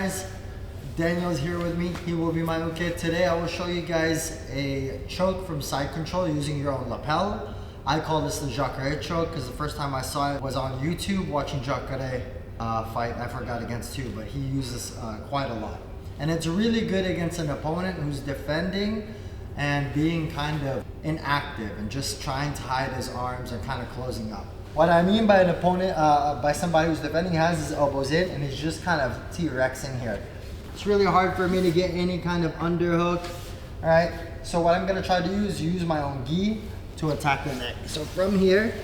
guys? Daniel's here with me. He will be my new kid. Today I will show you guys a choke from side control using your own lapel. I call this the Jacare choke because the first time I saw it was on YouTube watching Jacare fight. I forgot against who, but he uses quite a lot. And it's really good against an opponent who's defending and being kind of inactive and just trying to hide his arms and kind of closing up. What I mean by an opponent, by somebody who's defending, has his elbows in and he's just kind of T-Rexing here. It's really hard for me to get any kind of underhook. All right, so what I'm gonna try to do is use my own gi to attack the neck. So from here,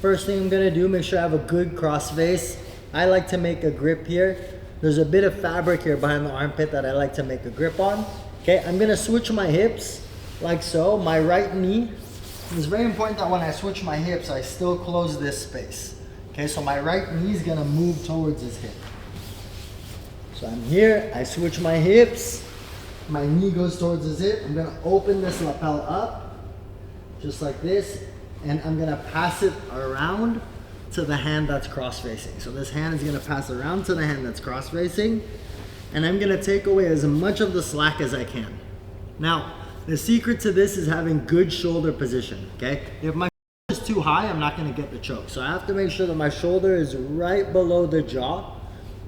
first thing I'm gonna do, make sure I have a good cross face. I like to make a grip here. There's a bit of fabric here behind the armpit that I like to make a grip on. Okay, I'm gonna switch my hips like so. My right knee, it's very important that when I switch my hips, I still close this space. Okay, so my right knee is gonna move towards his hip. So I'm here, I switch my hips, my knee goes towards his hip. I'm gonna open this lapel up, just like this, and I'm gonna pass it around to the hand that's cross-facing. So this hand is gonna pass around to the hand that's cross-facing, and I'm gonna take away as much of the slack as I can. Now, the secret to this is having good shoulder position, okay? If my shoulder is too high, I'm not gonna get the choke. So I have to make sure that my shoulder is right below the jaw,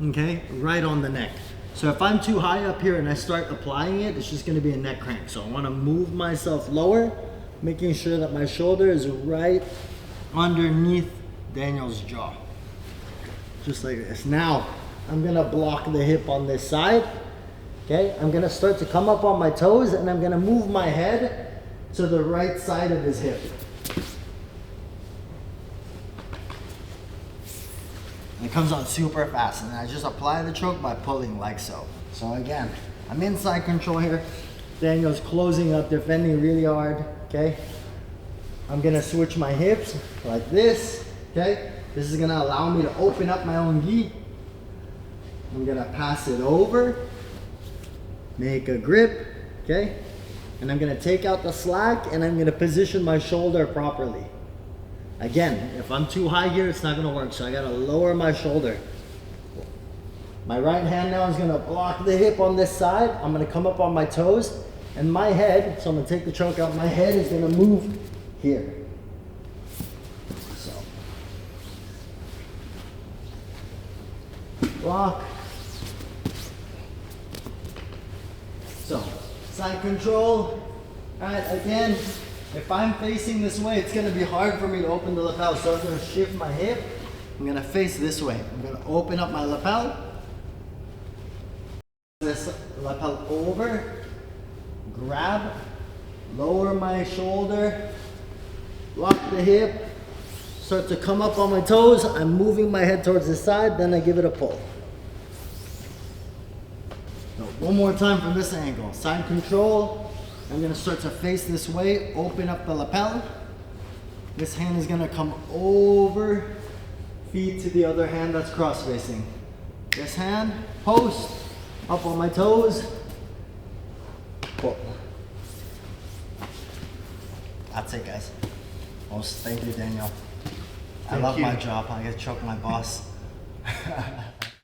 okay? Right on the neck. So if I'm too high up here and I start applying it, it's just gonna be a neck crank. So I wanna move myself lower, making sure that my shoulder is right underneath Daniel's jaw. Just like this. Now, I'm gonna block the hip on this side. Okay, I'm gonna start to come up on my toes and I'm gonna move my head to the right side of his hip. And it comes on super fast and I just apply the choke by pulling like so. So again, I'm in side control here. Daniel's closing up, defending really hard, okay? I'm gonna switch my hips like this, okay? This is gonna allow me to open up my own gi. I'm gonna pass it over, make a grip, okay? And I'm gonna take out the slack and I'm gonna position my shoulder properly. Again, if I'm too high here, it's not gonna work, so I gotta lower my shoulder. My right hand now is gonna block the hip on this side. I'm gonna come up on my toes and my head, so I'm gonna take the choke out, my head is gonna move here. So, block. So, side control. All right, again, if I'm facing this way, it's gonna be hard for me to open the lapel. So I'm gonna shift my hip. I'm gonna face this way. I'm gonna open up my lapel. This lapel over, grab, lower my shoulder, lock the hip, start to come up on my toes. I'm moving my head towards the side, then I give it a pull. So one more time from this angle. Side control. I'm gonna start to face this way, open up the lapel. This hand is gonna come over, feet to the other hand that's cross-facing. This hand, post, up on my toes, pull. That's it, guys. Thank you, Daniel. I love my job. I get to choke my boss.